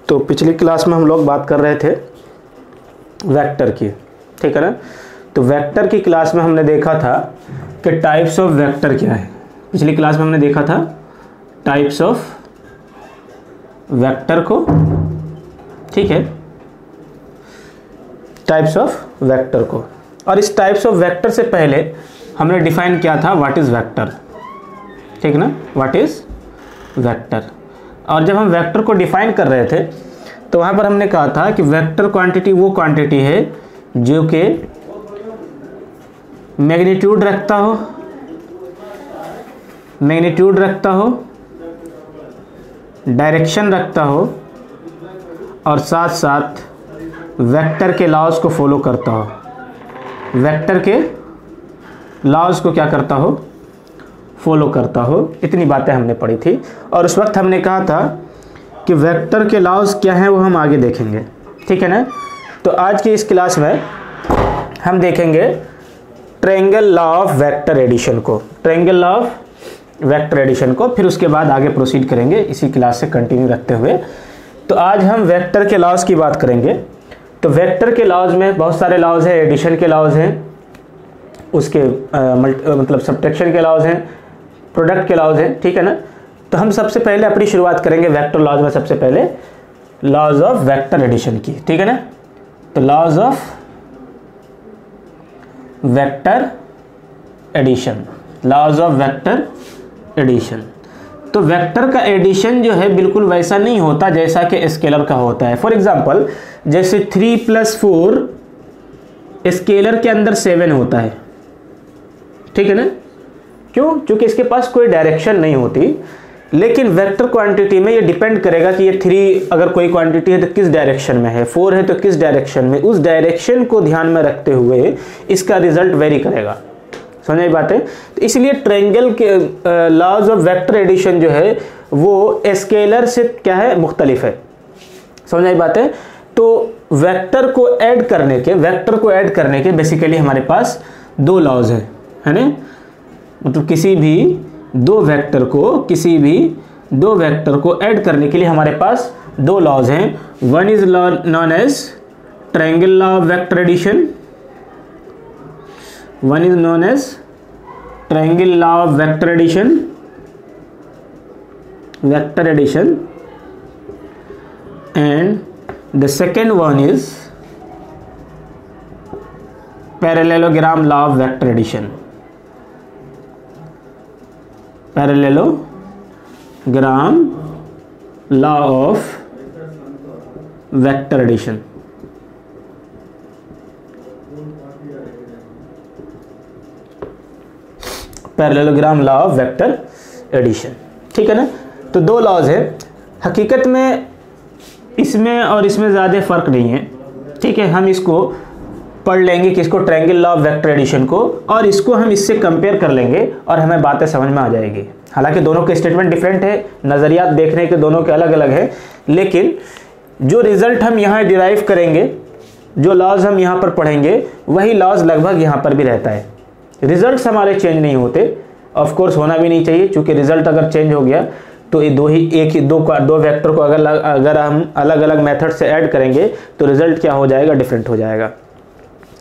तो पिछली क्लास में हम लोग बात कर रहे थे वेक्टर की, ठीक है ना। तो वेक्टर की क्लास में हमने देखा था कि टाइप्स ऑफ वेक्टर क्या है। पिछली क्लास में हमने देखा था टाइप्स ऑफ वेक्टर को, ठीक है, टाइप्स ऑफ वेक्टर को। और इस टाइप्स ऑफ वेक्टर से पहले हमने डिफाइन किया था व्हाट इज़ वेक्टर, ठीक ना, व्हाट इज़ वेक्टर। और जब हम वेक्टर को डिफाइन कर रहे थे तो वहाँ पर हमने कहा था कि वेक्टर क्वांटिटी वो क्वांटिटी है जो कि मैग्नीट्यूड रखता हो, डायरेक्शन रखता हो और साथ साथ वेक्टर के लॉज को फॉलो करता हो। वेक्टर के लॉज को क्या करता हो, फॉलो करता हो। इतनी बातें हमने पढ़ी थी और उस वक्त हमने कहा था कि वेक्टर के लॉज क्या हैं वो हम आगे देखेंगे, ठीक है ना। तो आज की इस क्लास में हम देखेंगे triangle law of vector addition को, triangle law of vector addition को, फिर उसके बाद आगे प्रोसीड करेंगे इसी क्लास से कंटिन्यू रखते हुए। तो आज हम वेक्टर के लॉज की बात करेंगे। तो वेक्टर के लॉज में बहुत सारे लॉज हैं, एडिशन के लॉज हैं, उसके मतलब सब्ट्रैक्शन के लॉज हैं, प्रोडक्ट के लॉज हैं, ठीक है ना। तो हम सबसे पहले अपनी शुरुआत करेंगे वेक्टर लॉज में, सबसे पहले लॉज ऑफ वेक्टर एडिशन की, ठीक है ना। तो laws of vector addition, laws of vector addition. तो वेक्टर का एडिशन जो है बिल्कुल वैसा नहीं होता जैसा कि स्केलर का होता है। फॉर एग्जांपल जैसे 3 + 4 स्केलर के अंदर 7 होता है, ठीक है ना। क्यों? क्योंकि इसके पास कोई डायरेक्शन नहीं होती। लेकिन वेक्टर क्वांटिटी में ये डिपेंड करेगा कि ये 3 अगर कोई क्वांटिटी है तो किस डायरेक्शन में है, 4 है तो किस डायरेक्शन में, उस डायरेक्शन को ध्यान में रखते हुए इसका रिजल्ट वेरी करेगा। समझ आई बात है। तो इसलिए ट्रायंगल के लॉज ऑफ वेक्टर एडिशन जो है वो स्केलर से क्या है, मुख्तलिफ है। समझ आई बात है। तो वेक्टर को ऐड करने के बेसिकली हमारे पास 2 लॉज है ना। मतलब किसी भी दो वेक्टर को ऐड करने के लिए हमारे पास 2 लॉज हैं। One is known as triangle law of vector addition, one is known as triangle law of vector addition and the second one is parallelogram law of vector addition, parallelogram law of vector addition. Parallelogram law of vector addition, ठीक है ना। तो 2 laws है। हकीकत में इसमें और इसमें ज़्यादा फर्क नहीं है, ठीक है। हम इसको पढ़ लेंगे किसको, triangle law of vector addition को, और इसको हम इससे कंपेयर कर लेंगे और हमें बातें समझ में आ जाएगी। हालांकि दोनों के स्टेटमेंट डिफरेंट है, नज़रियात देखने के दोनों के अलग अलग है, लेकिन जो रिजल्ट हम यहाँ डिराइव करेंगे, जो लॉज हम यहाँ पर पढ़ेंगे, वही लॉज लगभग यहाँ पर भी रहता है। रिजल्ट्स हमारे चेंज नहीं होते, ऑफ कोर्स होना भी नहीं चाहिए, क्योंकि रिजल्ट अगर चेंज हो गया तो ये दो वेक्टर को अगर हम अलग अलग मेथड से ऐड करेंगे तो रिजल्ट क्या हो जाएगा, डिफरेंट हो जाएगा,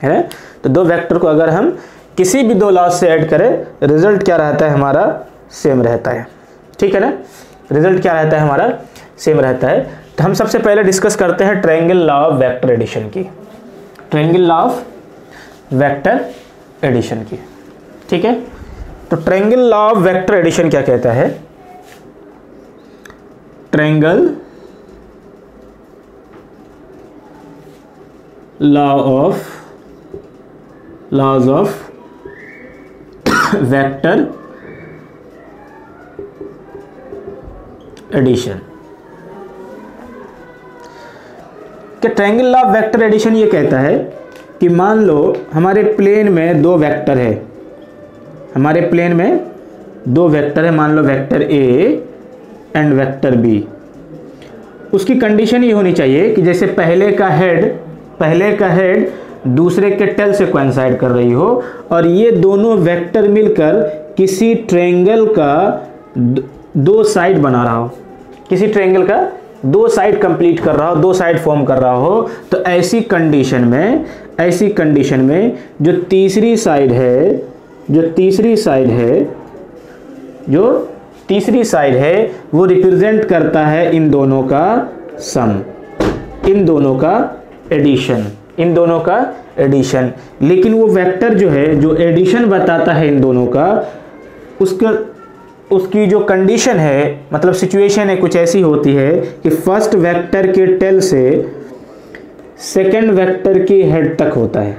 है ना। तो 2 वेक्टर को अगर हम किसी भी 2 लॉज से ऐड करें, रिजल्ट क्या रहता है हमारा, सेम रहता है, ठीक है ना। रिजल्ट क्या रहता है हमारा, सेम रहता है। तो हम सबसे पहले डिस्कस करते हैं triangle law of vector addition की, triangle law of vector addition की, ठीक है। तो triangle law of vector addition क्या कहता है, triangle laws of vector addition. कि triangle law of vector addition ये कहता है कि मान लो हमारे प्लेन में 2 वेक्टर है, मान लो vector A and vector B. उसकी कंडीशन ये होनी चाहिए कि जैसे पहले का हेड दूसरे के टेल से कोइंसाइड कर रही हो और ये दोनों वेक्टर मिलकर किसी ट्रायंगल का 2 साइड बना रहा हो, किसी ट्रायंगल का दो साइड कंप्लीट कर रहा हो, दो साइड फॉर्म कर रहा हो, तो ऐसी कंडीशन में जो तीसरी साइड है वो रिप्रेजेंट करता है इन दोनों का सम, इन दोनों का एडिशन। लेकिन वो वेक्टर जो है, जो एडिशन बताता है इन दोनों का, उसकी जो कंडीशन है, मतलब सिचुएशन है, कुछ ऐसी होती है कि फर्स्ट वेक्टर के टेल से सेकेंड वेक्टर की हेड तक होता है,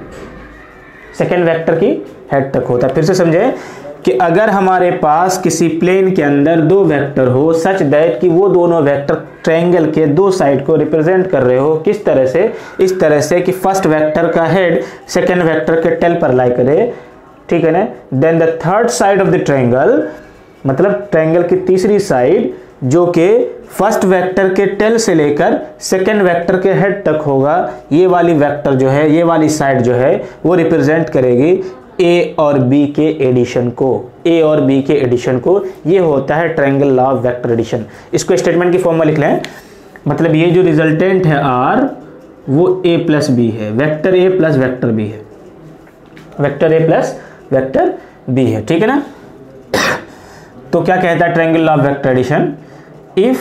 फिर से समझे कि अगर हमारे पास किसी प्लेन के अंदर दो वेक्टर हो सच दैट कि वो दोनों वेक्टर ट्रायंगल के दो साइड को रिप्रेजेंट कर रहे हो, किस तरह से, इस तरह से कि फर्स्ट वेक्टर का हेड सेकेंड वेक्टर के टेल पर लाई करे, ठीक है ना। Then the third side of the triangle, मतलब ट्रायंगल की तीसरी साइड जो कि फर्स्ट वेक्टर के टेल से लेकर सेकेंड वेक्टर के हेड तक होगा, ये वाली वेक्टर जो है, ये वाली साइड जो है वो रिप्रेजेंट करेगी ए और बी के एडिशन को। ये होता है triangle law of vector addition. इसको स्टेटमेंट की फॉर्म में लिख लें, मतलब ये जो रिजल्टेंट है आर वो ए प्लस बी है, vector A plus vector B है, ठीक है ना। तो क्या कहता है triangle law of vector addition? If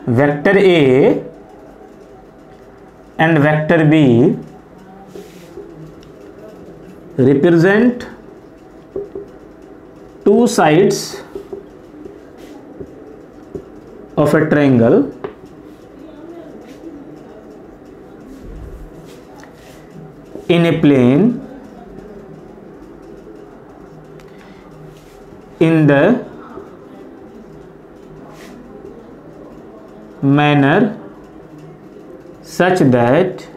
vector A and vector B represent two sides of a triangle in a plane in the manner such that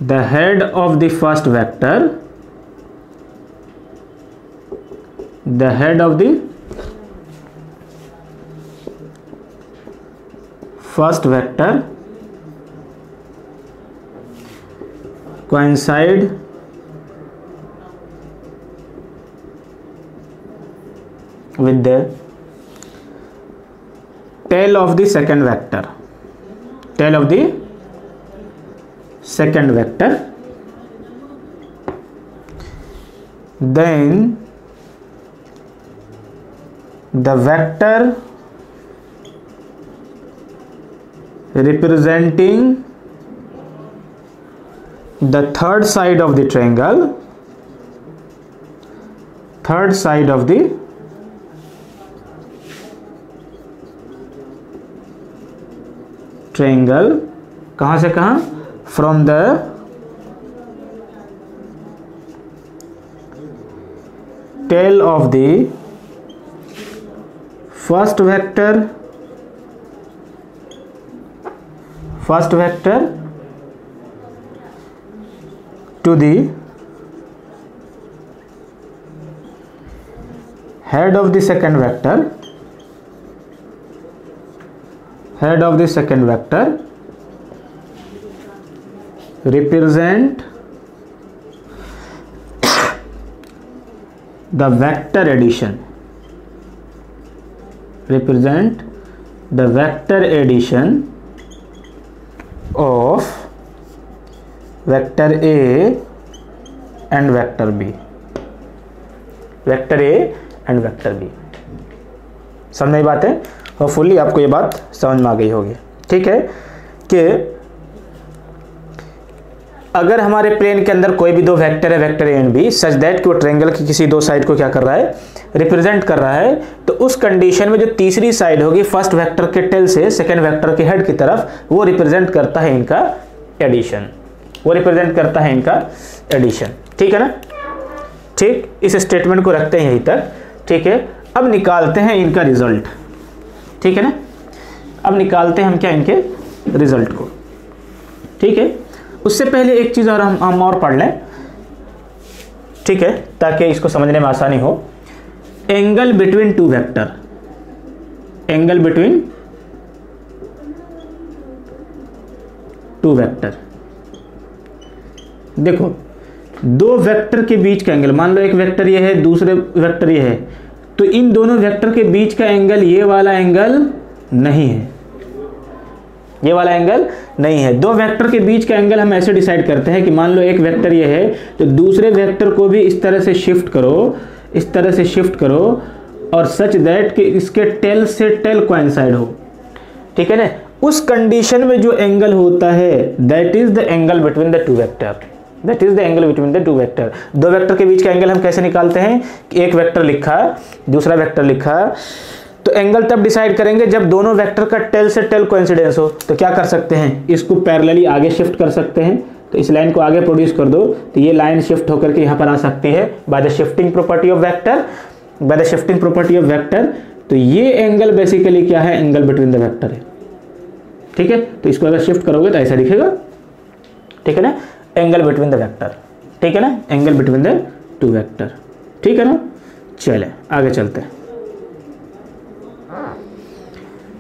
the head of the first vector coincide with the tail of the second vector, then the vector representing the third side of the triangle कहां से कहां, from the tail of the first vector to the head of the second vector represent the vector addition of vector A and vector B, समझ में बात है? Hopefully आपको ये बात समझ में आ गई होगी, ठीक है। कि अगर हमारे प्लेन के अंदर कोई भी दो वेक्टर है, vector A and B, such that कि वो ट्रायंगल की किसी दो साइड को क्या कर रहा है, रिप्रेजेंट कर रहा है, तो उस कंडीशन में जो तीसरी साइड होगी फर्स्ट वेक्टर के टेल से सेकेंड वेक्टर के हेड की तरफ, वो रिप्रेजेंट करता है इनका एडिशन, ठीक है ना। ठीक, इस स्टेटमेंट को रखते हैं यहीं तक, ठीक है। अब निकालते हैं इनका रिजल्ट, ठीक है ना। अब निकालते हैं हम क्या, इनके रिजल्ट को, ठीक है। उससे पहले एक चीज और हम और पढ़ लें, ठीक है, ताकि इसको समझने में आसानी हो। एंगल बिटवीन टू वेक्टर, देखो दो वेक्टर के बीच का एंगल, मान लो एक वेक्टर ये है, दूसरे वेक्टर ये है, तो इन दोनों वेक्टर के बीच का एंगल ये वाला एंगल नहीं है, ये वाला एंगल नहीं है। दो वेक्टर के बीच का एंगल हम ऐसे डिसाइड करते हैं कि मान लो एक वेक्टर ये है, तो दूसरे वेक्टर को भी इस तरह से शिफ्ट करो, इस तरह से शिफ्ट करो, और सच दैट कि इसके टेल से टेल कोइंसाइड हो, ठीक है ना। उस कंडीशन में जो एंगल होता है that is the angle between the two vector, that is the angle between the two vector. दो वेक्टर के बीच का एंगल हम कैसे निकालते हैं कि एक वेक्टर लिखा, दूसरा वेक्टर लिखा, तो एंगल तब डिसाइड करेंगे जब दोनों वेक्टर का टेल से टेल कोइंसिडेंस हो। तो क्या कर सकते हैं, इसको पैरेलली आगे शिफ्ट कर सकते हैं, तो इस लाइन को आगे प्रोड्यूस कर दो, तो ये लाइन शिफ्ट होकर के यहाँ पर आ सकती है by the shifting property of vector, by the shifting property of vector. तो ये एंगल बेसिकली क्या है, एंगल बिटवीन द वेक्टर है, ठीक है। तो इसको अगर शिफ्ट करोगे तो ऐसा दिखेगा, ठीक है ना, एंगल बिटवीन द वेक्टर, ठीक है ना, angle between the two vector, ठीक है ना। चले आगे चलते हैं,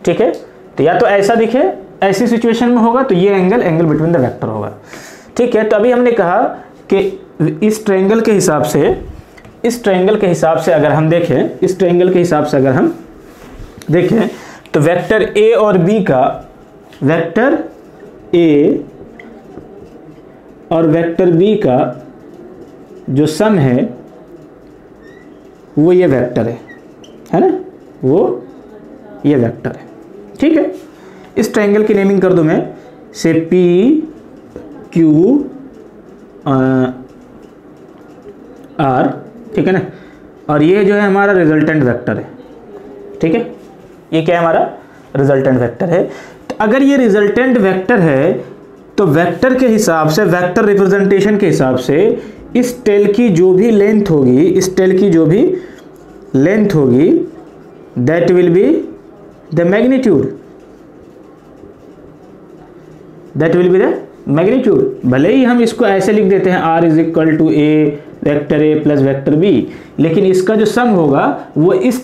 ठीक है। तो या तो ऐसा दिखे, ऐसी सिचुएशन में होगा तो ये angle angle between the vector होगा, ठीक है। तो अभी हमने कहा कि इस ट्रायंगल के हिसाब से, इस ट्रायंगल के हिसाब से अगर हम देखें, इस ट्रायंगल के हिसाब से अगर हम देखें तो वेक्टर ए और बी का, वेक्टर ए और वेक्टर बी का जो सम है वो ये वेक्टर है ना, वो ये वेक्टर है, ठीक है। इस ट्रायंगल की नेमिंग कर दूं मैं, से पी क्यू आर, ठीक है ना, और ये जो है हमारा रिजल्टेंट वेक्टर है, ठीक है। ये क्या है, हमारा रिजल्टेंट वेक्टर है। तो अगर ये रिजल्टेंट वेक्टर है तो वेक्टर के हिसाब से, वेक्टर रिप्रेजेंटेशन के हिसाब से इस टेल की जो भी लेंथ होगी, इस टेल की जो भी लेंथ होगी that will be the magnitude, that will be the magnitude. भले ही हम इसको ऐसे लिख देते हैं r is equal to A vector A plus vector B, लेकिन इसका जो सम होगा वो इस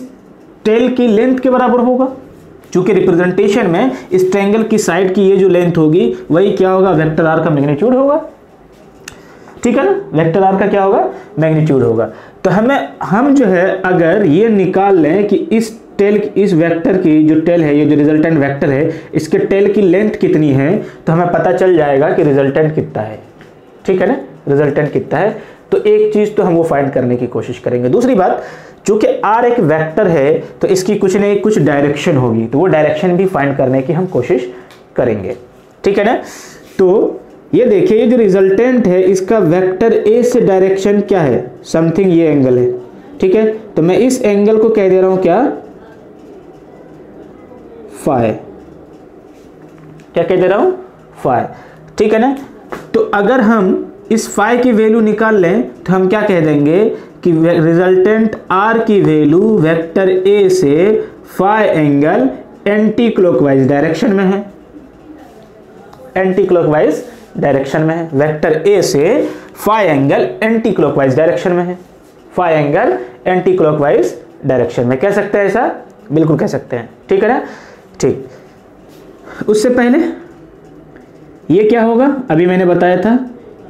टेल की लेंथ के बराबर होगा, चूंकि रिप्रेजेंटेशन में इस ट्रायंगल की साइड की ये जो लेंथ होगी वही क्या होगा, वेक्टर आर का मैग्नीट्यूड होगा, ठीक है ना, वेक्टर आर का क्या होगा, मैग्नीट्यूड होगा। तो हम जो है अगर ये निकाल लें कि इस टेल, इस वेक्टर की जो टेल है, ये जो रिजल्टेंट वेक्टर है, इसके टेल की लेंथ कितनी है, तो हमें पता चल जाएगा कि रिजल्टेंट कितना है, ठीक है ना, रिजल्टेंट कितना है। तो एक चीज तो हम वो फाइंड करने की कोशिश करेंगे। दूसरी बात, चूंकि आर एक वेक्टर है तो इसकी कुछ नहीं कुछ डायरेक्शन होगी, तो वो डायरेक्शन भी फाइंड करने की हम कोशिश करेंगे, ठीक है ना। तो ये देखिए, ये जो रिजल्टेंट है इसका वेक्टर ए से डायरेक्शन क्या है, समथिंग ये एंगल है, ठीक है। तो मैं इस एंगल को कह दे रहा हूं क्या, फाई, क्या कह दे रहा हूं, फाई, ठीक है ना। तो अगर हम इस फाई की वैल्यू निकाल लें तो हम क्या कह देंगे कि रिजल्टेंट आर की वैल्यू वेक्टर ए से phi angle anti clockwise direction में है, एंटी क्लॉकवाइज डायरेक्शन में है, वेक्टर ए से phi angle anti clockwise direction में है, phi angle anti clockwise direction में। कह सकते हैं ऐसा, बिल्कुल कह सकते हैं, ठीक है ना। ठीक, उससे पहले ये क्या होगा, अभी मैंने बताया था,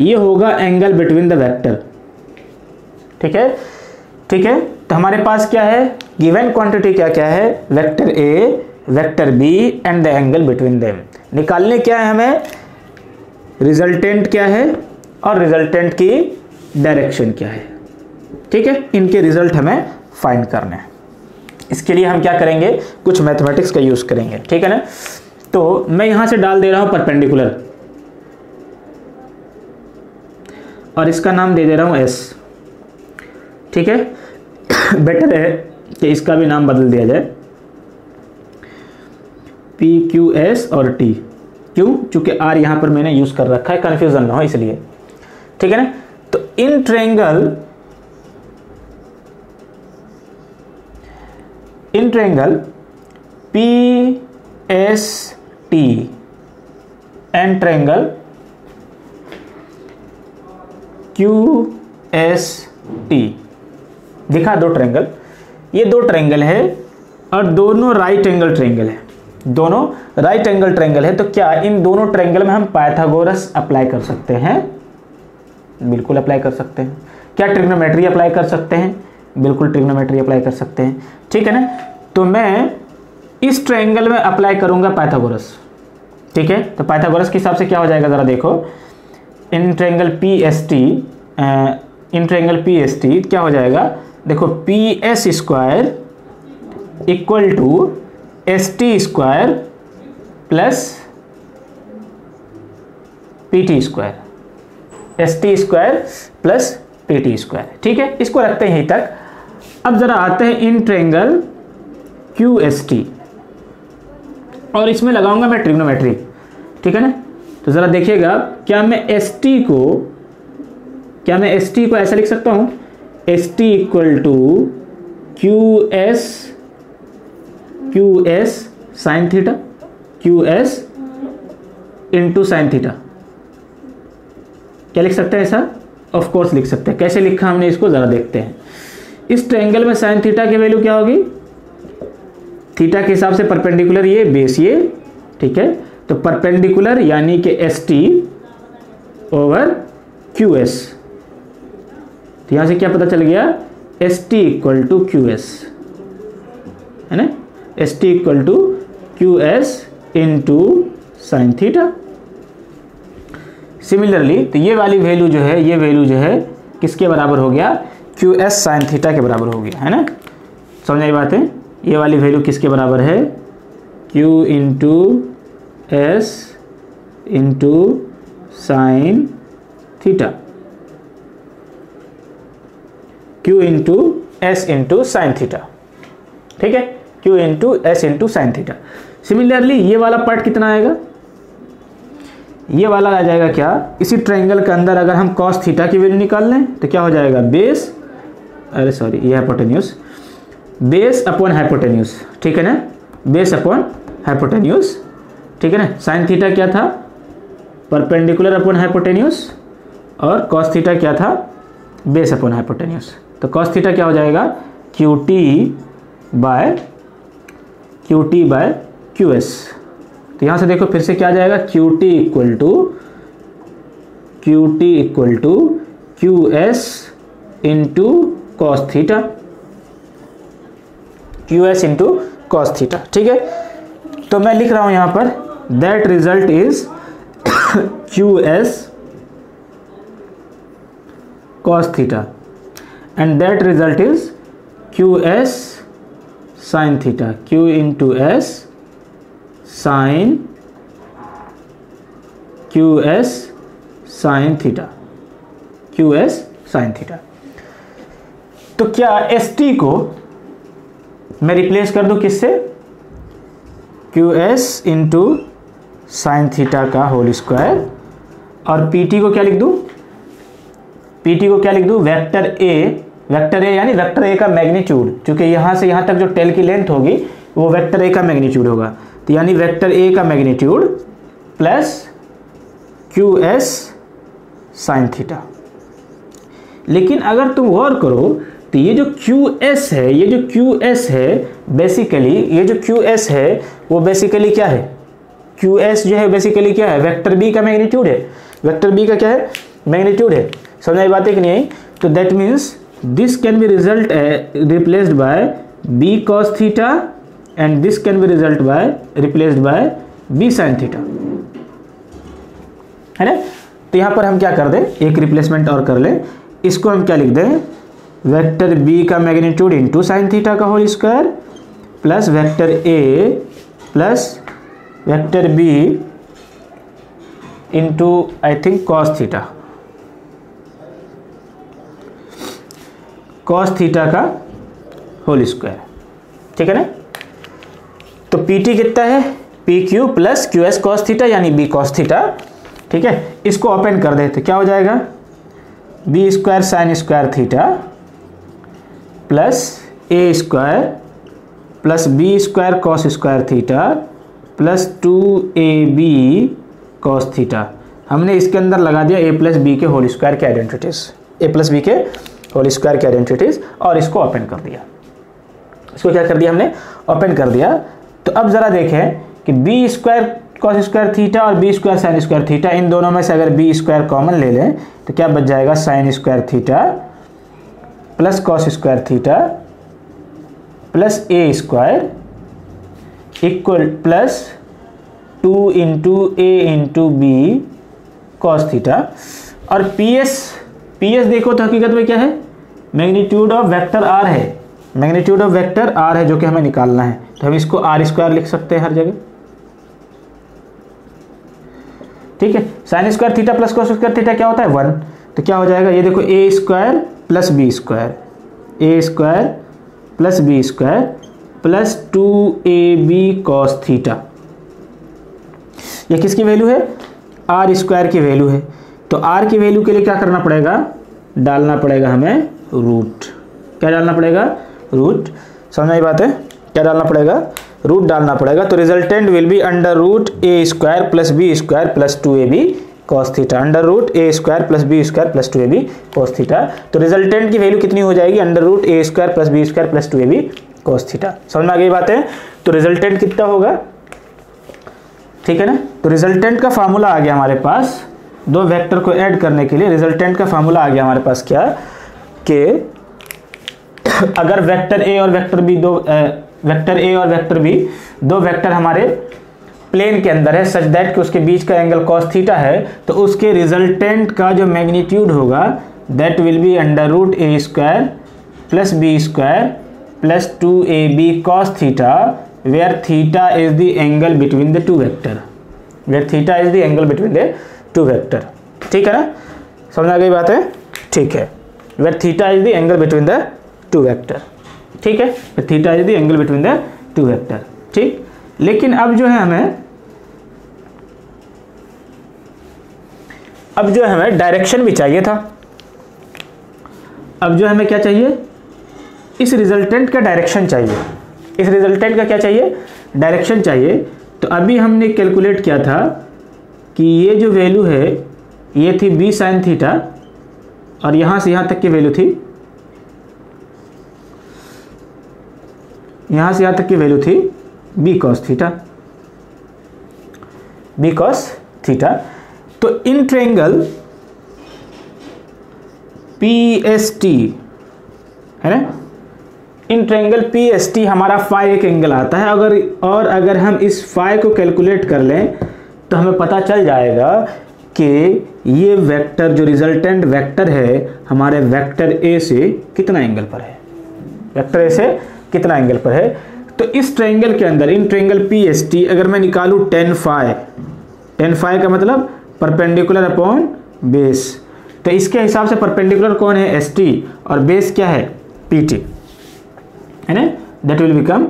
ये होगा एंगल बिटवीन द वेक्टर, ठीक है, ठीक है। तो हमारे पास क्या है, गिवन क्वांटिटी क्या क्या है, vector A, vector B and the angle between them. निकालने क्या है हमें, रिजल्टेंट क्या है और रिजल्टेंट की डायरेक्शन क्या है, ठीक है। इनके रिजल्ट हमें फाइंड करने हैं। इसके लिए हम क्या करेंगे, कुछ मैथमेटिक्स का यूज करेंगे, ठीक है ना। तो मैं यहां से डाल दे रहा हूं परपेंडिकुलर, और इसका नाम दे दे रहा हूं एस, ठीक है। बेटर है कि इसका भी नाम बदल दिया जाए, पी क्यू एस और टी, क्यों, चूंकि आर यहां पर मैंने यूज कर रखा है, कंफ्यूजन ना हो इसलिए, ठीक है ना। तो इन triangle P S T and triangle Q S T, दिखा दो ट्रायंगल, ये दो ट्रायंगल है और दोनों राइट एंगल ट्रायंगल है, दोनों राइट एंगल ट्रायंगल है। तो क्या इन दोनों ट्रायंगल में हम पाइथागोरस अप्लाई कर सकते हैं, बिल्कुल अप्लाई कर सकते हैं। क्या ट्रिग्नोमेट्री अप्लाई कर सकते हैं? बिल्कुल ट्रिग्नोमेट्री अप्लाई कर सकते हैं, ठीक है ना। तो मैं इस ट्रायंगल में अप्लाई करूंगा पाइथागोरस, ठीक है। तो पाइथागोरस के हिसाब से क्या हो जाएगा ज़रा देखो, in triangle P S T क्या हो जाएगा, देखो P S square equal to S T square plus P T square, S T square plus P T square, ठीक है। इसको रखते हैं यहीं तक। अब जरा आते हैं in triangle Q S T, और इसमें लगाऊंगा मैं ट्रिग्नोमेट्री, ठीक है ना। तो ज़रा देखिएगा, क्या मैं एस टी को ऐसा लिख सकता हूँ, S T equal to Q S sine theta, Q S into sine theta, क्या लिख सकते हैं ऐसा? ऑफ कोर्स लिख सकते हैं। कैसे लिखा हमने इसको ज़रा देखते हैं। इस ट्रायंगल में साइन थीटा की वैल्यू क्या होगी, थीटा के हिसाब से परपेंडिकुलर ये बेस ये, ठीक है। तो परपेंडिकुलर यानी कि S T over Q S, तो यहां से क्या पता चल गया, S T equal to Q S, है ना, S T equal to Q S into sine theta. Similarly तो ये वाली वैल्यू जो है, ये वैल्यू जो है किसके बराबर हो गया, क्यू एस साइन थीटा के बराबर हो गया, है ना। समझ आई बात है। ये वाली वैल्यू किसके बराबर है, Q into S into sine theta, Q into S into sine theta, ठीक है, Q into S into sine theta. Similarly ये वाला पार्ट कितना आएगा, ये वाला आ जाएगा क्या, इसी ट्रायंगल के अंदर अगर हम कॉस थीटा की वैल्यू निकाल लें तो क्या हो जाएगा, बेस, अरे सॉरी ये हाइपोटेन्यूज, बेस अपॉन हाइपोटेन्यूज, ठीक है ना, बेस अपॉन हाइपोटेन्यूज, ठीक है ना। साइन थीटा क्या था, परपेंडिकुलर अपॉन हाइपोटेन्यूज, और कॉस थीटा क्या था, बेस अपॉन हाइपोटेन्यूज। तो कॉस थीटा क्या हो जाएगा, Q T by Q S. तो यहाँ से देखो फिर से क्या आ जाएगा, Q T equal to Q S into cos theta, Q S into cos theta, ठीक है। तो मैं लिख रहा हूं यहां पर, that result is Q S cos theta and that result is Q S sine theta, Q into S sine Q S sine theta, Q S sine theta. तो क्या एस टी को मैं रिप्लेस कर दूं किससे, Q S into sine theta का whole square, और P T को क्या लिख दूं, वेक्टर ए यानी वेक्टर ए का मैग्नीट्यूड, क्योंकि यहां से यहां तक जो टेल की लेंथ होगी वो वेक्टर ए का मैग्नीट्यूड होगा, तो यानी वेक्टर ए का magnitude plus Q S sine theta. लेकिन अगर तुम गौर करो तो ये जो QS है, बेसिकली ये जो QS है वो बेसिकली क्या है, QS जो है बेसिकली क्या है, वेक्टर B का मैग्नीट्यूड है, वेक्टर B का क्या है, मैग्नीट्यूड है। समझ आई बात है कि नहीं। तो that means this can be result replaced by B cos theta and this can be result by replaced by B sin theta, है ना। तो यहाँ पर हम क्या कर दें, एक रिप्लेसमेंट और कर लें, इसको हम क्या लिख दें, वेक्टर बी का मैग्नीट्यूड इंटू साइन थीटा का whole square plus vector A plus vector B into I think cos theta का होल स्क्वायर, ठीक है ना। तो पी टी कितना है, P Q plus Q S cos theta यानी बी कॉस थीटा, ठीक है। इसको ओपन कर दे तो क्या हो जाएगा, B square sine square theta plus A square plus B square cos square theta plus 2ab cos theta. हमने इसके अंदर लगा दिया a प्लस बी के होल स्क्वायर के आइडेंटिटीज, और इसको ओपन कर दिया। इसको क्या कर दिया हमने, ओपन कर दिया। तो अब ज़रा देखें कि B square cos square theta और B square sine square theta, इन दोनों में से अगर बी स्क्वायर कॉमन ले लें तो क्या बच जाएगा, sine square theta plus cos square theta plus A square equal plus 2 into A into B cos theta. और पीएस देखो तो हकीकत में क्या है, मैग्नीट्यूड ऑफ वेक्टर आर है, मैग्नीट्यूड ऑफ वेक्टर आर है जो कि हमें निकालना है। तो हम इसको आर स्क्वायर लिख सकते हैं हर जगह, ठीक है। Sign square theta plus cos square theta क्या होता है 1, तो क्या हो जाएगा, ये देखो A square plus B square, A square plus B square plus 2ab cos theta. ये किसकी वैल्यू है, आर स्क्वायर की वैल्यू है। तो आर की वैल्यू के लिए क्या करना पड़ेगा, डालना पड़ेगा हमें रूट। क्या डालना पड़ेगा, रूट। समझ आई बात है, क्या डालना पड़ेगा, रूट डालना पड़ेगा। तो resultant will be under root A square plus B square plus 2ab cos theta, under root A square plus B square plus 2ab cos theta. तो रिजल्टेंट की वैल्यू कितनी हो जाएगी, under root A square plus B square plus 2ab cos theta. समझ में आ गई बात है। तो रिजल्टेंट कितना होगा, ठीक है ना। तो रिजल्टेंट का फार्मूला आ गया हमारे पास, दो वेक्टर को ऐड करने के लिए रिजल्टेंट का फार्मूला आ गया हमारे पास क्या, कि अगर वेक्टर ए और वेक्टर बी दो वेक्टर हमारे प्लेन के अंदर है सच दैट कि उसके बीच का एंगल कॉस थीटा है, तो उसके रिजल्टेंट का जो मैग्नीट्यूड होगा that will be under root A square plus B square plus 2ab cos theta, where theta is the angle between the two vector, where theta is the angle between the two vector. ठीक है ना, समझ आ गई बात है, ठीक है। Where theta is the angle between the two vector, ठीक है, theta is the angle between the two vector, ठीक। लेकिन अब जो है हमें डायरेक्शन भी चाहिए था। अब जो हमें क्या चाहिए, इस रिजल्टेंट का डायरेक्शन चाहिए, इस रिजल्टेंट का क्या चाहिए, डायरेक्शन चाहिए। तो अभी हमने कैलकुलेट किया था कि ये जो वैल्यू है ये थी b sin थीटा और यहाँ से यहाँ तक की वैल्यू थी, यहाँ से यहाँ तक की वैल्यू थी b cos theta, b cos theta. तो इन ट्रायंगल PST है ना, इन ट्रायंगल PST हमारा फाई एक एंगल आता है। अगर हम इस फाई को कैलकुलेट कर लें तो हमें पता चल जाएगा कि ये वेक्टर जो रिजल्टेंट वेक्टर है हमारे वेक्टर ए से कितना एंगल पर है, वेक्टर ए से कितना एंगल पर है। तो इस ट्रायंगल के अंदर इन ट्रायंगल PST अगर मैं निकालूं tan फाई का मतलब परपेंडिकुलर अपॉन बेस, तो इसके हिसाब से परपेंडिकुलर कौन है, ST, और बेस क्या है, PT, है ना। That will become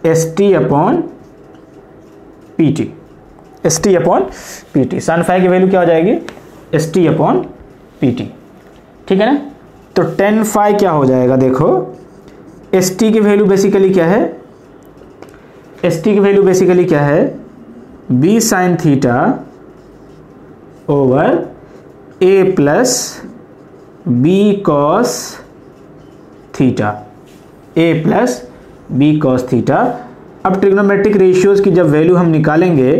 ST upon PT, ST upon PT। सन फाई की वैल्यू क्या हो जाएगी, ST अपॉन PT, ठीक है ना। तो tan फाई क्या हो जाएगा, देखो ST की वैल्यू बेसिकली क्या है, ST की वैल्यू बेसिकली क्या है, b sin theta over a plus b cos theta, a plus b cos theta. अब ट्रिग्नोमेट्रिक रेशियोज़ की जब वैल्यू हम निकालेंगे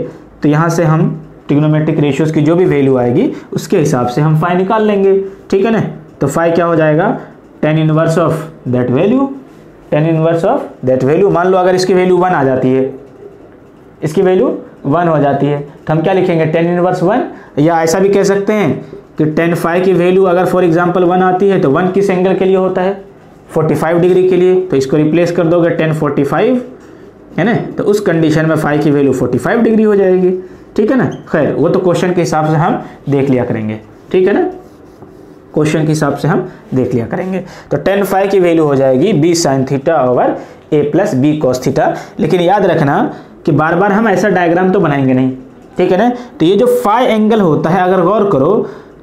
तो यहाँ से हम ट्रिग्नोमेट्रिक रेशियोज़ की जो भी वैल्यू आएगी उसके हिसाब से हम फाई निकाल लेंगे, ठीक है ना। तो फाई क्या हो जाएगा, tan inverse of that value, tan inverse of that value. मान लो अगर इसकी वैल्यू 1 आ जाती है, इसकी वैल्यू 1 हो जाती है तो हम क्या लिखेंगे, tan इनवर्स 1, या ऐसा भी कह सकते हैं कि tan फाई की वैल्यू अगर फॉर एग्जांपल 1 आती है तो 1 किस एंगल के लिए होता है, 45 डिग्री के लिए। तो इसको रिप्लेस कर दोगे tan 45, है ना, तो उस कंडीशन में फाई की वैल्यू 45 डिग्री हो जाएगी, ठीक है ना। खैर वो तो क्वेश्चन के हिसाब से हम देख लिया करेंगे, ठीक है ना, क्वेश्चन के हिसाब से हम देख लिया करेंगे। तो tan फाई की वैल्यू हो जाएगी b sin theta over a plus b cos theta. लेकिन याद रखना कि बार बार हम ऐसा डायग्राम तो बनाएंगे नहीं, ठीक है ना। तो ये जो फाई एंगल होता है अगर गौर करो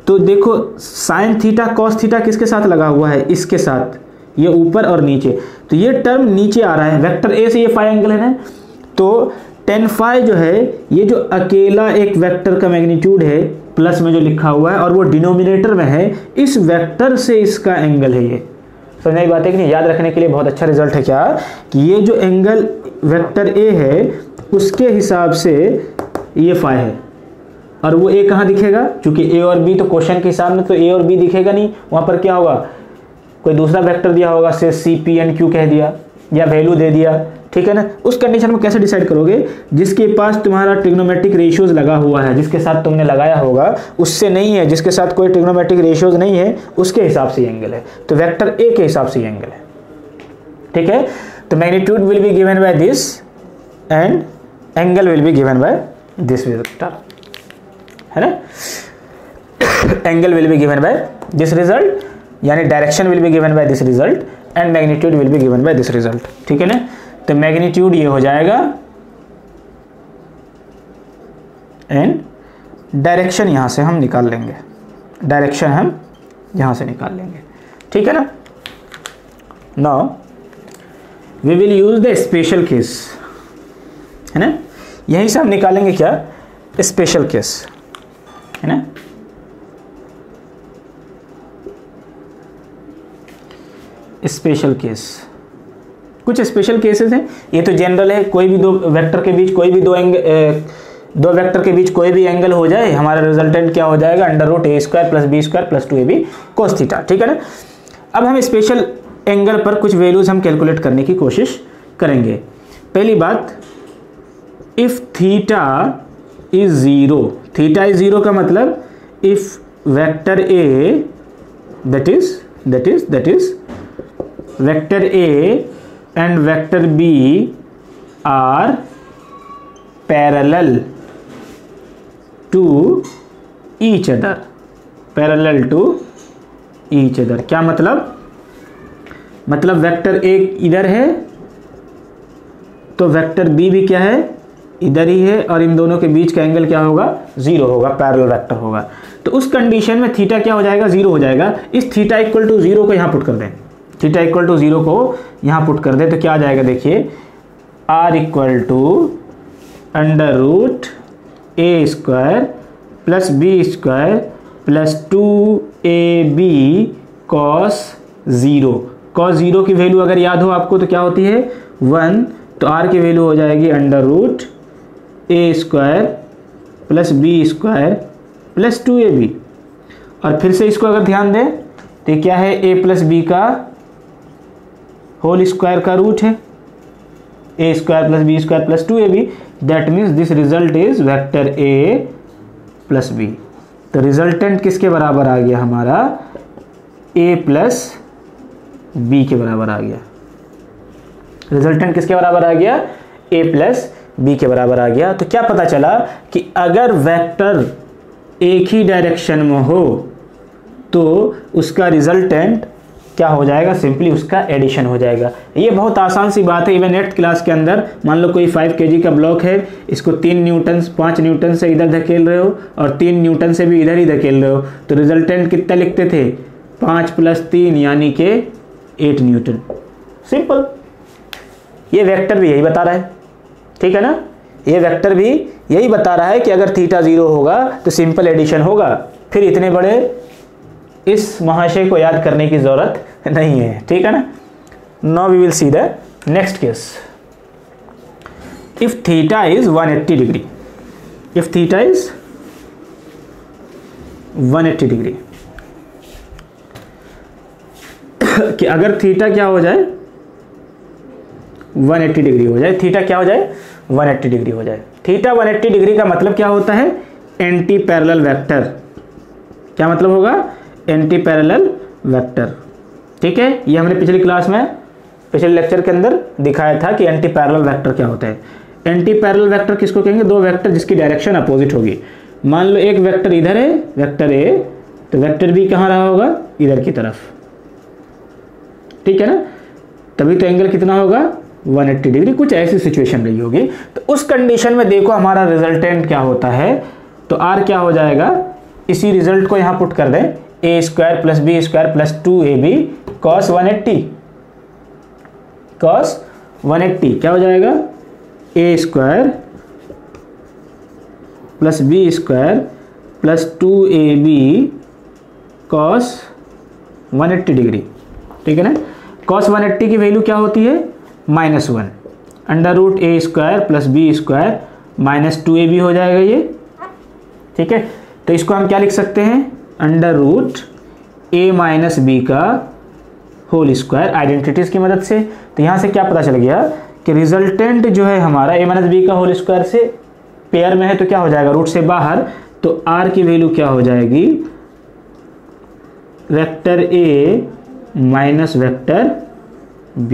तो देखो साइन थीटा कॉस थीटा किसके साथ लगा हुआ है, इसके साथ, ये ऊपर और नीचे। तो ये टर्म नीचे आ रहा है, वेक्टर ए से ये फाई एंगल है ना। तो tan फाई जो है ये जो अकेला एक वेक्टर का मैग्नीट्यूड है प्लस में जो लिखा हुआ है और वो डिनोमिनेटर में है, इस वेक्टर से इसका एंगल है। ये समझ आई बात है कि नहीं, याद रखने के लिए बहुत अच्छा रिजल्ट है क्या, कि ये जो एंगल वेक्टर ए है उसके हिसाब से ये फाई है, और वो ए कहाँ दिखेगा, क्योंकि ए और बी तो क्वेश्चन के हिसाब में तो ए और बी दिखेगा नहीं, वहाँ पर क्या होगा, कोई दूसरा वेक्टर दिया होगा, से सी पी एन क्यू कह दिया या वैल्यू दे दिया, ठीक है ना। उस कंडीशन में कैसे डिसाइड करोगे, जिसके पास तुम्हारा ट्रिग्नोमेट्रिक रेशियोज लगा हुआ है, जिसके साथ तुमने लगाया होगा उससे नहीं है, जिसके साथ कोई ट्रिग्नोमेट्रिक रेशियोज नहीं है उसके हिसाब से एंगल है, तो वेक्टर ए के हिसाब से एंगल है, ठीक है। तो magnitude will be given by this and angle will be given by this vector, है ना। Angle will be given by this result, यानी direction will be given by this result and magnitude will be given by this result, ठीक है ना। तो magnitude ये हो जाएगा एंड डायरेक्शन यहां से हम निकाल लेंगे, डायरेक्शन हम यहां से निकाल लेंगे, ठीक है ना। Now we will use the special case, है ना, यहीं से हम निकालेंगे क्या, स्पेशल केस, है ना। स्पेशल केस, कुछ स्पेशल केसेस हैं, ये तो जनरल है, कोई भी दो वेक्टर के बीच कोई भी दो वेक्टर के बीच कोई भी एंगल हो जाए, हमारा रिजल्टेंट क्या हो जाएगा, under root A square plus B square plus 2ab cos theta, ठीक है ना। अब हम स्पेशल एंगल पर कुछ वैल्यूज हम कैलकुलेट करने की कोशिश करेंगे। पहली बात, if theta is zero, theta is zero का मतलब if vector A that is vector A and vector b are parallel to each other, parallel to each other, क्या मतलब वेक्टर ए इधर है तो वेक्टर बी भी क्या है, इधर ही है, और इन दोनों के बीच का एंगल क्या होगा, जीरो होगा, पैरेलल वेक्टर होगा। तो उस कंडीशन में थीटा क्या हो जाएगा, जीरो हो जाएगा। इस थीटा इक्वल टू जीरो को यहाँ पुट कर दें, थीटा इक्वल टू जीरो को यहाँ पुट कर दे तो क्या आ जाएगा, देखिए R equal to under root A square plus B square plus 2ab cos zero. Cos zero की वैल्यू अगर याद हो आपको तो क्या होती है, 1, तो आर की वैल्यू हो जाएगी under root A square plus B square plus 2ab। और फिर से इसको अगर ध्यान दें तो क्या है, a प्लस बी का होल स्क्वायर का रूट है, A square plus B square plus 2ab, that means this result is vector A plus B. तो रिजल्टेंट किसके बराबर आ गया हमारा, ए प्लस बी के बराबर आ गया। रिजल्टेंट किसके बराबर आ गया, ए प्लस बी के बराबर आ गया। तो क्या पता चला कि अगर वेक्टर एक ही डायरेक्शन में हो तो उसका रिजल्टेंट क्या हो जाएगा, सिंपली उसका एडिशन हो जाएगा। ये बहुत आसान सी बात है। इवन 8th क्लास के अंदर मान लो कोई 5 kg का ब्लॉक है, इसको 3 न्यूटन 5 न्यूटन से इधर धकेल रहे हो और 3 न्यूटन से भी इधर ही धकेल रहे हो, तो रिजल्टेंट कितना लिखते थे, 5 + 3 यानी कि 8 न्यूटन। सिंपल। ये वेक्टर भी यही बता रहा है, ठीक है ना, ये वेक्टर भी यही बता रहा है कि अगर थीटा 0 होगा तो सिंपल एडिशन होगा। फिर इतने बड़े इस महाशय को याद करने की जरूरत नहीं है, ठीक है ना। Now we will see the next case. If theta is 180 degree, if theta is 180 degree, कि अगर थीटा क्या हो जाए, 180 डिग्री हो जाए, थीटा क्या हो जाए, 180 डिग्री हो जाए। थीटा 180 डिग्री का मतलब क्या होता है, एंटी पैरेलल वेक्टर। क्या मतलब होगा, एंटी पैरेलल वेक्टर, ठीक है। ये हमने पिछली क्लास में, पिछले लेक्चर के अंदर दिखाया था कि एंटी पैरेलल वेक्टर क्या होता है। एंटी पैरेलल वेक्टर किसको कहेंगे, दो वेक्टर जिसकी डायरेक्शन अपोजिट होगी। मान लो एक वेक्टर इधर है, वेक्टर ए, तो वेक्टर बी कहाँ रहा होगा, इधर की तरफ, ठीक है ना। तभी तो एंगल कितना होगा, 180 डिग्री। कुछ ऐसी सिचुएशन रही होगी। तो उस कंडीशन में देखो हमारा रिजल्टेंट क्या होता है, तो आर क्या हो जाएगा, इसी रिजल्ट को यहाँ पुट कर दें, A square plus B square plus 2ab cos 180, cos 180 क्या हो जाएगा, A square plus B square plus 2ab cos 180 degree, ठीक है ना। कॉस 180 की वैल्यू क्या होती है, -1 under root A square plus B square -2ab हो जाएगा ये, ठीक है। तो इसको हम क्या लिख सकते हैं, under root a minus B का होल स्क्वायर आइडेंटिटीज की मदद से। तो यहाँ से क्या पता चल गया कि रिजल्टेंट जो है हमारा a माइनस बी का होल स्क्वायर से पेयर में है, तो क्या हो जाएगा, रूट से बाहर, तो r की वैल्यू क्या हो जाएगी, vector a minus vector b,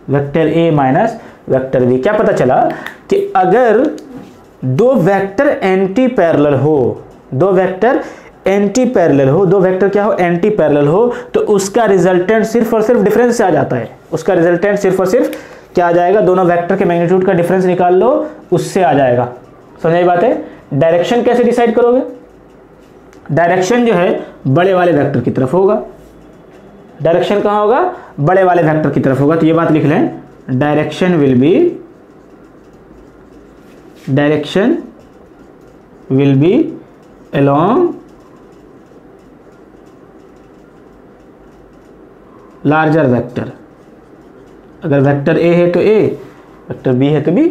vector a minus vector b। क्या पता चला कि अगर दो वेक्टर एंटी पैरेलल हो, दो वेक्टर एंटी पैरेलल हो, दो वेक्टर क्या हो, एंटी पैरेलल हो, तो उसका रिजल्टेंट सिर्फ और सिर्फ डिफरेंस से आ जाता है। उसका रिजल्टेंट सिर्फ और सिर्फ क्या आ जाएगा, दोनों वेक्टर के मैग्नीट्यूड का डिफरेंस निकाल लो, उससे आ जाएगा। समझ बात है। डायरेक्शन कैसे डिसाइड करोगे, डायरेक्शन जो है बड़े वाले वेक्टर की तरफ होगा। डायरेक्शन कहाँ होगा, बड़े वाले वेक्टर की तरफ होगा। तो ये बात लिख लें, direction will B along larger vector. अगर वेक्टर ए है तो ए, वेक्टर बी है तो बी,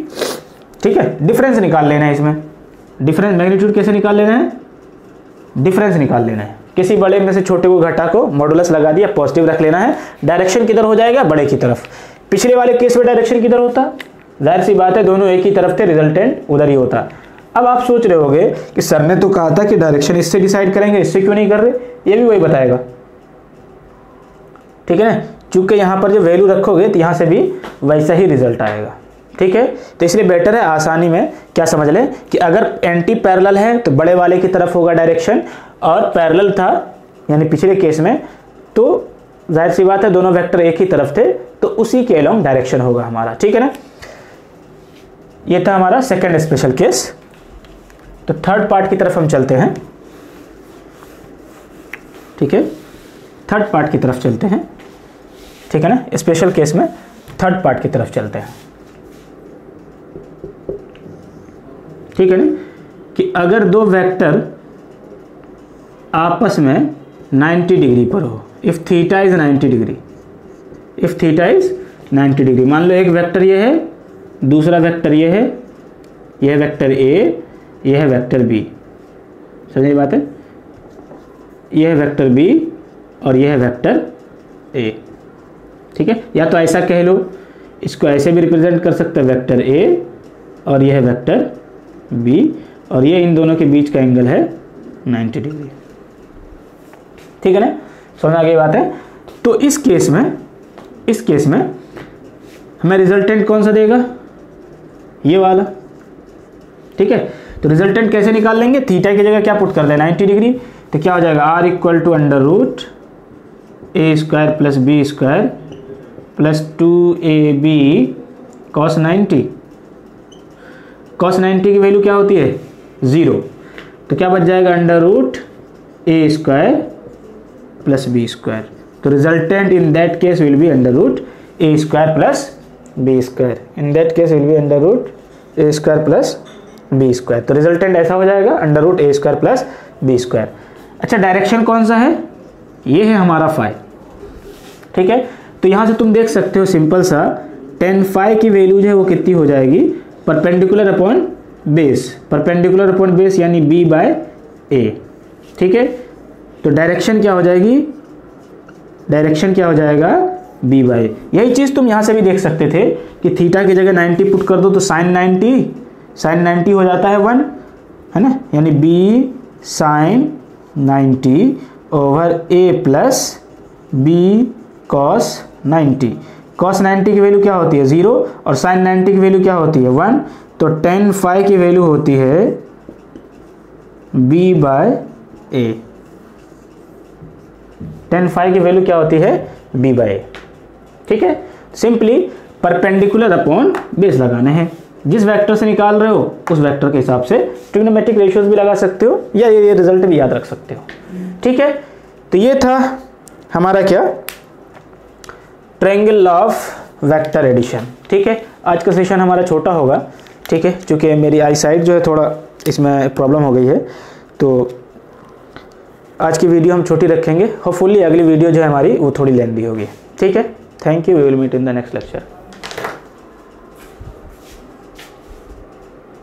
ठीक है। डिफरेंस निकाल लेना है इसमें, डिफरेंस मैग्नीट्यूड कैसे निकाल लेना है, डिफरेंस निकाल लेना है। किसी बड़े में से छोटे को घटा को मॉडुलस लगा दिया, पॉजिटिव रख लेना है, डायरेक्शन किधर हो जाएगा, बड़े की तरफ। पिछले वाले केस में डायरेक्शन किधर होता, जाहिर सी बात है दोनों एक ही तरफ थे, रिजल्टेंट उधर ही होता। अब आप सोच रहे होगे कि सर ने तो कहा था कि डायरेक्शन इससे डिसाइड करेंगे, इससे क्यों नहीं कर रहे, ये भी वही बताएगा, ठीक है ना। चूंकि यहाँ पर जो वैल्यू रखोगे तो यहाँ से भी वैसा ही रिजल्ट आएगा, ठीक है। तो इसलिए बेटर है आसानी में क्या समझ लें कि अगर एंटी पैरेलल है तो बड़े वाले की तरफ होगा डायरेक्शन, और पैरेलल था यानी पिछले केस में तो जाहिर सी बात है दोनों वेक्टर एक ही तरफ थे, तो उसी के अलोंग डायरेक्शन होगा हमारा, ठीक है ना। ये था हमारा सेकंड स्पेशल केस। तो थर्ड पार्ट की तरफ हम चलते हैं, ठीक है। थर्ड पार्ट की तरफ चलते हैं, ठीक है ना। स्पेशल केस में थर्ड पार्ट की तरफ चलते हैं, ठीक है ना। कि अगर दो वेक्टर आपस में 90 डिग्री पर हो, if theta is 90 degree, if theta is 90 degree. मान लो एक वेक्टर ये है, दूसरा वेक्टर ये है, यह वेक्टर ए, यह है वेक्टर बी, समझिए बात है। यह है वेक्टर बी और यह है वेक्टर ए, ठीक है। या तो ऐसा कह लो, इसको ऐसे भी रिप्रेजेंट कर सकते हैं, वेक्टर ए और यह है वेक्टर बी, और ये इन दोनों के बीच का एंगल है 90 डिग्री, ठीक है ना। समझ आ गई बात है। तो इस केस में हमें रिजल्टेंट कौन सा देगा, ये वाला, ठीक है। तो रिजल्टेंट कैसे निकाल लेंगे, थीटा की जगह क्या पुट कर दें, 90 डिग्री। तो क्या हो जाएगा, r equal to under root A square plus B square plus 2ab cos 90। cos 90 की वैल्यू क्या होती है, 0। तो क्या बच जाएगा, under root A square plus B square. तो resultant in that case will be under root A square plus B square, in that case will be under root A square plus B square. तो resultant ऐसा हो जाएगा, under root A square plus B square. अच्छा, direction कौन सा है, ये है हमारा फाई, ठीक है। तो यहाँ से तुम देख सकते हो सिंपल सा, tan फाई की वैल्यू जो है वो कितनी हो जाएगी, perpendicular upon base, perpendicular upon base यानी b बाय a, ठीक है। तो डायरेक्शन क्या हो जाएगी, डायरेक्शन क्या हो जाएगा, b बाय a। यही चीज़ तुम यहाँ से भी देख सकते थे कि थीटा की जगह 90 पुट कर दो तो sin 90 हो जाता है 1, है ना, यानी b sin 90 over a plus b cos 90। cos 90 की वैल्यू क्या होती है, 0, और sin 90 की वैल्यू क्या होती है, 1। तो tan फाई की वैल्यू होती है b by a, tan phi की वैल्यू क्या होती है, b बाय a, ठीक है। सिंपली परपेंडिकुलर अपॉन बेस लगाने हैं, जिस वेक्टर से निकाल रहे हो उस वेक्टर के हिसाब से ट्रिग्नोमेट्रिक रेशियोज भी लगा सकते हो, या ये रिजल्ट भी याद रख सकते हो, ठीक है। तो ये था हमारा क्या, triangle law of vector addition, ठीक है। आज का सेशन हमारा छोटा होगा, ठीक है, क्योंकि मेरी आई साइट जो है थोड़ा इसमें प्रॉब्लम हो गई है, तो आज की वीडियो हम छोटी रखेंगे। होपफुली अगली वीडियो जो है हमारी वो थोड़ी लेंथी होगी, ठीक है। Thank you, we will meet in the next lecture.